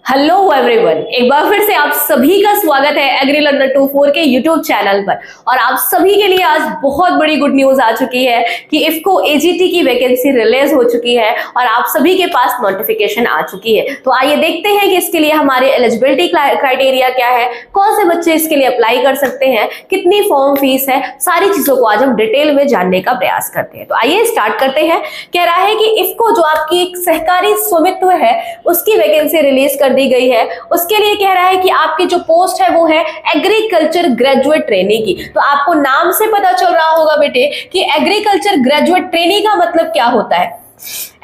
Hello everyone, एक बार फिर से आप सभी का स्वागत है एग्री लर्नर 24 के यूट्यूब चैनल पर। और आप सभी के लिए आज बहुत बड़ी गुड न्यूज आ चुकी है कि इफको एजीटी की वैकेंसी रिलीज हो चुकी है और आप सभी के पास नोटिफिकेशन आ चुकी है। तो आइए देखते हैं कि इसके लिए हमारे एलिजिबिलिटी क्राइटेरिया क्या है, कौन से बच्चे इसके लिए अप्लाई कर सकते हैं, कितनी फॉर्म फीस है, सारी चीजों को आज हम डिटेल में जानने का प्रयास करते हैं। तो आइए स्टार्ट करते हैं। कह रहा है कि इफको जो आपकी एक सहकारी स्वामित्व है उसकी वैकेंसी रिलीज कर दी गई है। उसके लिए कह रहा है कि आपकी जो पोस्ट है वो है एग्रीकल्चर ग्रेजुएट ट्रेनी की। तो आपको नाम से पता चल रहा होगा बेटे कि एग्रीकल्चर ग्रेजुएट ट्रेनी का मतलब क्या होता है।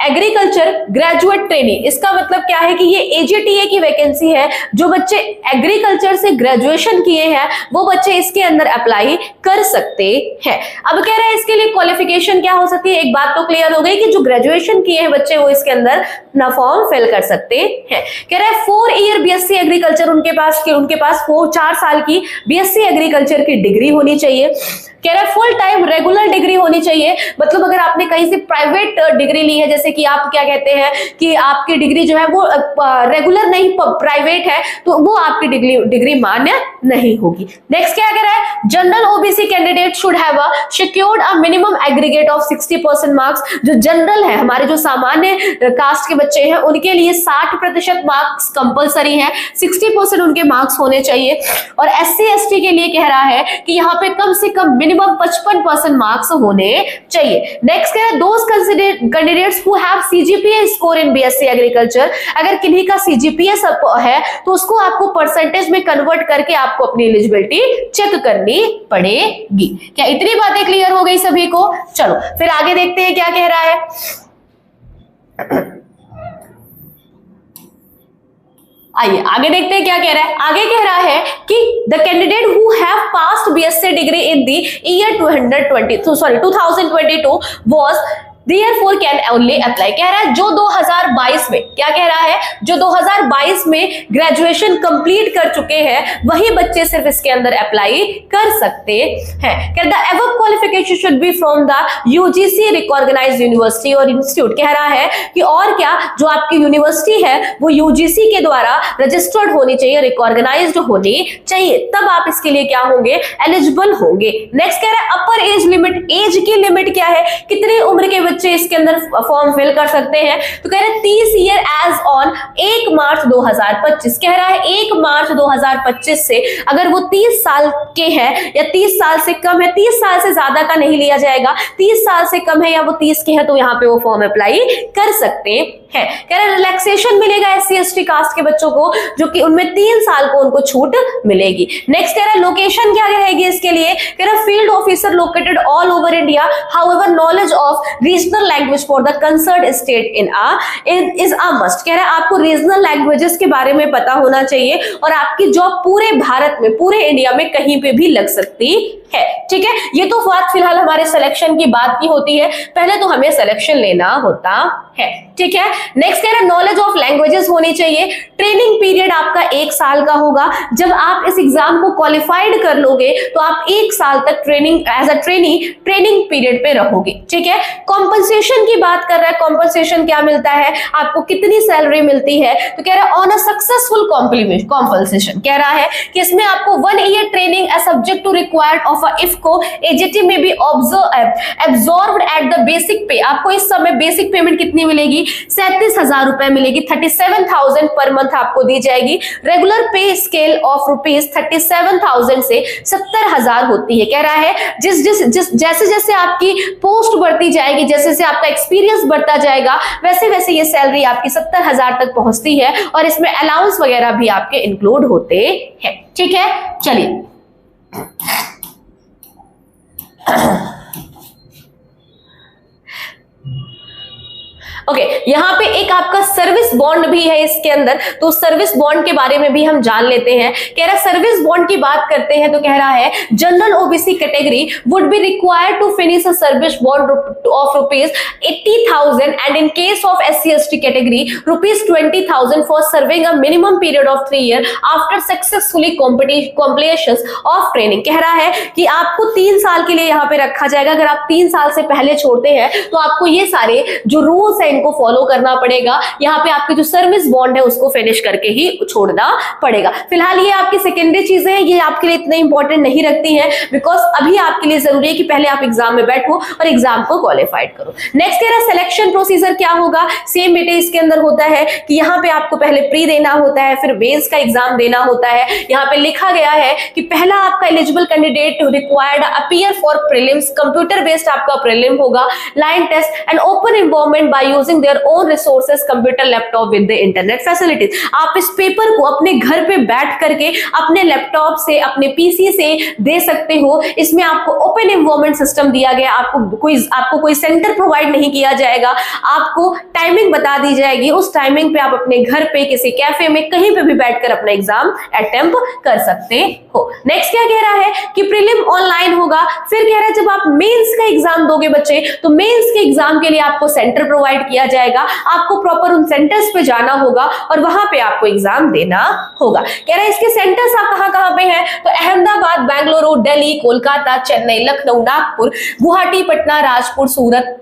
एग्रीकल्चर ग्रेजुएट ट्रेनी, इसका मतलब क्या है कि ये एजीटीए की वैकेंसी है। जो बच्चे एग्रीकल्चर से ग्रेजुएशन किए हैं वो बच्चे इसके अंदर अप्लाई कर सकते हैं। अब कह रहे हैं इसके लिए क्वालिफिकेशन क्या हो सकती है। एक बात तो क्लियर हो गई कि जो ग्रेजुएशन किए हैं बच्चे वो इसके अंदर अपना फॉर्म फिल कर सकते हैं। कह रहा है 4 ईयर बीएससी एग्रीकल्चर उनके पास 4 साल की बीएससी एग्रीकल्चर की डिग्री होनी चाहिए। कह रहा है फुल टाइम रेगुलर डिग्री होनी चाहिए। मतलब अगर आपने कहीं से प्राइवेट डिग्री ली है, जैसे कि आप क्या कहते हैं कि आपकी डिग्री जो है वो रेगुलर नहीं प्राइवेट है, तो वो आपकी डिग्री मान्य नहीं होगी। नेक्स्ट क्या कह रहा है, general OBC candidate should have secured a minimum aggregate of 60% marks. जो जनरल है, हमारे जो सामान्य कास्ट के बच्चे हैं उनके लिए 60% मार्क्स कंपलसरी है, 60% उनके मार्क्स होने चाहिए। और एससी एसटी के लिए कह रहा है कि यहाँ पे कम से कम मिनिमम 55% मार्क्स होने चाहिए। नेक्स्ट कह रहा है those candidates who have CGPA score in BSc agriculture. अगर किन्हीं का सीजीपीए है तो उसको आपको परसेंटेज में कन्वर्ट करके आपको अपनी एलिजिबिलिटी चेक करनी पड़ेगी। क्या इतनी बातें क्लियर हो गई सभी को? चलो फिर आगे देखते हैं क्या कह रहा है। आइए आगे देखते हैं क्या कह रहा है। आगे कह रहा है कि the candidate who have passed BSc degree in the year 2022 was Therefore can only apply। कह रहा है जो 2022 में, क्या कह रहा है, जो 2022 में ग्रेजुएशन कंप्लीट कर चुके हैं वही बच्चे सिर्फ इसके अंदर अप्लाई कर सकते हैं। कह रहा है above qualification should be from the UGC recognized university और इंस्टीट्यूट। कह रहा है कि और क्या, जो आपकी यूनिवर्सिटी है वो यूजीसी के द्वारा रजिस्टर्ड होनी चाहिए, रिकॉग्नाइज्ड होनी चाहिए, तब आप इसके लिए क्या होंगे, एलिजिबल होंगे। नेक्स्ट कह रहा है अपर एज लिमिट, एज की लिमिट क्या है, कितनी उम्र के बच्चे इसके अंदर फॉर्म फिल कर सकते हैं। तो कह रहे हैं 30 ईयर एज ऑन 1 मार्च 2025। कह रहा है 1 मार्च 2025 से अगर वो 30 साल के हैं या 30 साल से कम है, 30 साल से ज्यादा का नहीं लिया जाएगा, 30 साल से कम है या वो 30 के हैं तो यहाँ पे वो फॉर्म अप्लाई कर सकते हैं। कह रहे रिलैक्सेशन मिलेगा एससी एसटी कास्ट के बच्चों को, जो कि उनमें 3 साल को उनको छूट मिलेगी। नेक्स्ट कह रहा है लोकेशन क्या रहेगी इसके लिए। कह रहा है field officer located all over India, however knowledge of regional language for the concern state is a must. कह रहा है आपको रीजनल लैंग्वेजेस के बारे में पता होना चाहिए और आपकी जॉब पूरे भारत में, पूरे इंडिया में कहीं पे भी लग सकती है। ठीक है, ये तो बात फिलहाल हमारे सिलेक्शन की बात की होती है, पहले तो हमें सिलेक्शन लेना होता है। ठीक है, नेक्स्ट कह रहा है नॉलेज ऑफ लैंग्वेजेस होनी चाहिए। ट्रेनिंग पीरियड आपका 1 साल का होगा। जब आप इस एग्जाम को क्वालिफाइड कर लोगे तो आप 1 साल तक training as a training period पे रहोगे। ठीक है, कॉम्पनसेशन की बात कर रहा है, कॉम्पनसेशन क्या मिलता है, आपको कितनी सैलरी मिलती है। तो कह रहा है ऑन अ सक्सेसफुल कॉम्पनसेशन, कह रहा है कि इसमें आपको 1 year training as subject to required of IFFCO AGT में be absorbed at the basic pay. आपको इस समय बेसिक पेमेंट कितनी मिलेगी, 37,000 रुपए मिलेगी, 37,000 पर मंथ आपको दी जाएगी। रेगुलर पे स्केल ऑफ ₹37,000 से 70,000 होती है। कह रहा है जैसे जैसे आपकी पोस्ट बढ़ती जाएगी, जैसे जैसे आपका एक्सपीरियंस बढ़ता जाएगा, वैसे वैसे ये सैलरी आपकी 70,000 तक पहुंचती है और इसमें अलाउंस वगैरह भी आपके इंक्लूड होते हैं। ठीक है, चलिए ओके, यहाँ पे एक आपका सर्विस बॉन्ड भी है इसके अंदर, तो सर्विस बॉन्ड के बारे में भी हम जान लेते हैं। कह रहा है सर्विस बॉन्ड की बात करते हैं तो कह रहा है general OBC category would be required to finish a service bond of ₹80,000 and in case of SC ST category ₹20,000 for serving a minimum period of 3 year after successfully completion of training. कह रहा है कि आपको 3 साल के लिए यहाँ पे रखा जाएगा। अगर आप 3 साल से पहले छोड़ते हैं तो आपको ये सारे जो रूल्स एंड को फॉलो करना पड़ेगा, यहाँ पे आपके जो सर्विस बॉन्ड है उसको फिनिश करके ही छोड़ना पड़ेगा। फिलहाल ये आपकी सेकेंडरी चीजें हैं, ये आपके लिए इतने इंपॉर्टेंट नहीं रखती हैं, बिकॉज अभी आपके लिए जरूरी है कि पहले आप एग्जाम में बैठो और एग्जाम को क्वालिफाइड करो। नेक्स्ट कह रहा है सिलेक्शन प्रोसीजर क्या होगा। सेम बेटे इसके अंदर होता है कि यहाँ पे आपको पहले प्री देना होता है, फिर मेंस का एग्जाम देना होता है। यहाँ पे लिखा गया है कि पहला आपका eligible candidate required appear for prelims, computer based आपका प्रीलिम होगा, line test and open environment by using their own resources, computer, laptop with the internet facilities. आप इस पेपर को अपने घर पे बैठ करके अपने लैपटॉप से, अपने पीसी से दे सकते हो। इसमें आपको ओपन एनवायरनमेंट सिस्टम दिया गया, आपको कोई सेंटर प्रोवाइड नहीं किया जाएगा, आपको टाइमिंग बता दी जाएगी, उस टाइमिंग पे आप अपने घर पे किसी कैफे में कहीं पे भी बैठकर अपना एग्जाम अटेम्प्ट कर सकते हो। नेक्स्ट क्या कह रहा है कि प्रीलिम ऑनलाइन होगा। फिर कह रहा है जब आप मेंस का एग्जाम दोगे बच्चे, तो मेंस के एग्जाम के लिए आपको सेंटर प्रोवाइड किया जाएगा, आपको प्रॉपर उन सेंटर्स पे जाना होगा और वहां पे आपको एग्जाम देना होगा। कह रहा है इसके सेंटर्स आप कहां पे हैं, तो अहमदाबाद, बेंगलुरु, दिल्ली, कोलकाता, चेन्नई, लखनऊ, नागपुर, गुवाहाटी, पटना, राजपुर, सूरत,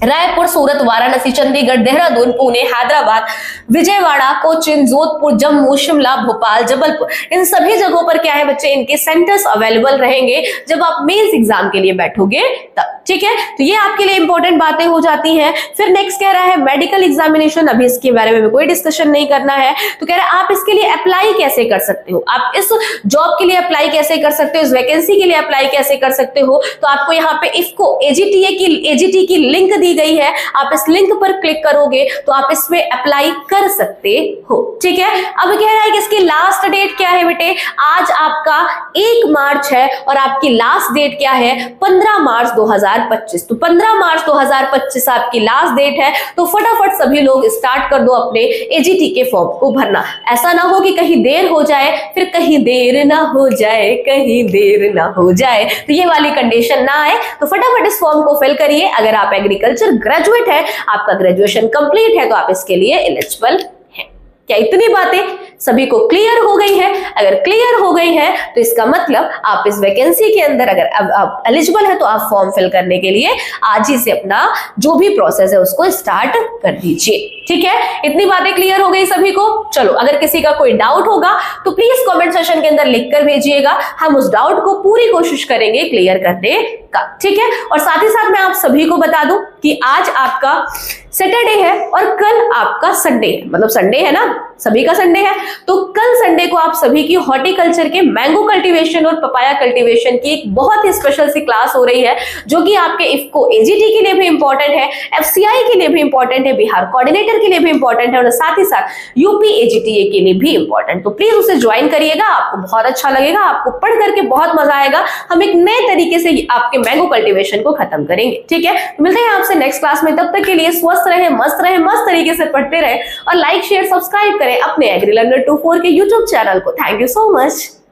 रायपुर, सूरत, वाराणसी, चंडीगढ़, देहरादून, पुणे, हैदराबाद, विजयवाड़ा, कोचिन, जोधपुर, जम्मू, शिमला, भोपाल, जबलपुर, इन सभी जगहों पर क्या है बच्चे, इनके सेंटर्स अवेलेबल रहेंगे जब आप मेंस एग्जाम के लिए बैठोगे तब। ठीक है, तो ये आपके लिए इंपॉर्टेंट बातें हो जाती हैं। फिर नेक्स्ट कह रहा है मेडिकल एग्जामिनेशन, अभी इसके बारे में कोई डिस्कशन नहीं करना है। तो कह रहा है आप इसके लिए अप्लाई कैसे कर सकते हो, आप इस जॉब के लिए अप्लाई कैसे कर सकते हो, इस वैकेंसी के लिए अप्लाई कैसे कर सकते हो। तो आपको यहाँ पे इफको एजीटी की लिंक दी गई है, आप इस लिंक पर क्लिक करोगे तो आप इसमें अप्लाई कर सकते हो। ठीक है, अब कह रहा है कि इसकी लास्ट डेट क्या है बेटे, आज आपका 1 मार्च है और आपकी लास्ट डेट क्या है, 15 मार्च 2025। तो 15 मार्च 2025 आपकी लास्ट डेट है, तो फटाफट सभी लोग स्टार्ट कर दो अपने एजीटी के फॉर्म को भरना। ऐसा ना हो कि कहीं देर हो जाए, फिर कहीं देर ना हो जाए, कहीं देर ना हो जाए, तो ये वाली कंडीशन ना आए। तो फटाफट इस फॉर्म को फिल करिए। अगर आप एग्रीकल्चर ग्रेजुएट है, आपका ग्रेजुएशन कंप्लीट है, तो आप इसके लिए एलिजिबल हैं। क्या इतनी बातें सभी को क्लियर हो गई है? अगर क्लियर हो गई है तो इसका मतलब आप इस वैकेंसी के अंदर अगर आप एलिजिबल है तो आप फॉर्म फिल करने के लिए आज ही से अपना जो भी प्रोसेस है उसको स्टार्ट कर दीजिए। ठीक है, इतनी बातें क्लियर हो गई सभी को। चलो, अगर किसी का कोई डाउट होगा तो प्लीज कमेंट सेक्शन के अंदर लिख कर भेजिएगा, हम उस डाउट को पूरी कोशिश करेंगे क्लियर करने का। ठीक है, और साथ ही साथ मैं आप सभी को बता दूं कि आज आपका सैटरडे है और कल आपका संडे है, मतलब संडे है ना, सभी का संडे है। तो कल संडे को आप सभी की हॉर्टिकल्चर के मैंगो कल्टीवेशन और पपाया कल्टीवेशन की एक बहुत ही स्पेशल सी क्लास हो रही है, जो कि आपके इफको एजीटी के लिए भी इंपॉर्टेंट है, एफसीआई के लिए भी इंपॉर्टेंट है, बिहार कोऑर्डिनेटर के लिए भी इंपॉर्टेंट है और साथ ही साथ यूपी एजीटीए के लिए भी इंपॉर्टेंट। तो प्लीज उसे ज्वाइन करिएगा, आपको बहुत अच्छा लगेगा, आपको पढ़ करके बहुत मजा आएगा। हम एक नए तरीके से आपके मैंगो कल्टीवेशन को खत्म करेंगे। ठीक है, तो मिलते हैं आपसे नेक्स्ट क्लास में। तब तक के लिए स्वस्थ रहे, मस्त तरीके से पढ़ते रहे और लाइक शेयर सब्सक्राइब करें अपने एग्री लर्नर 24 के यूट्यूब चैनल को। Thank you so much.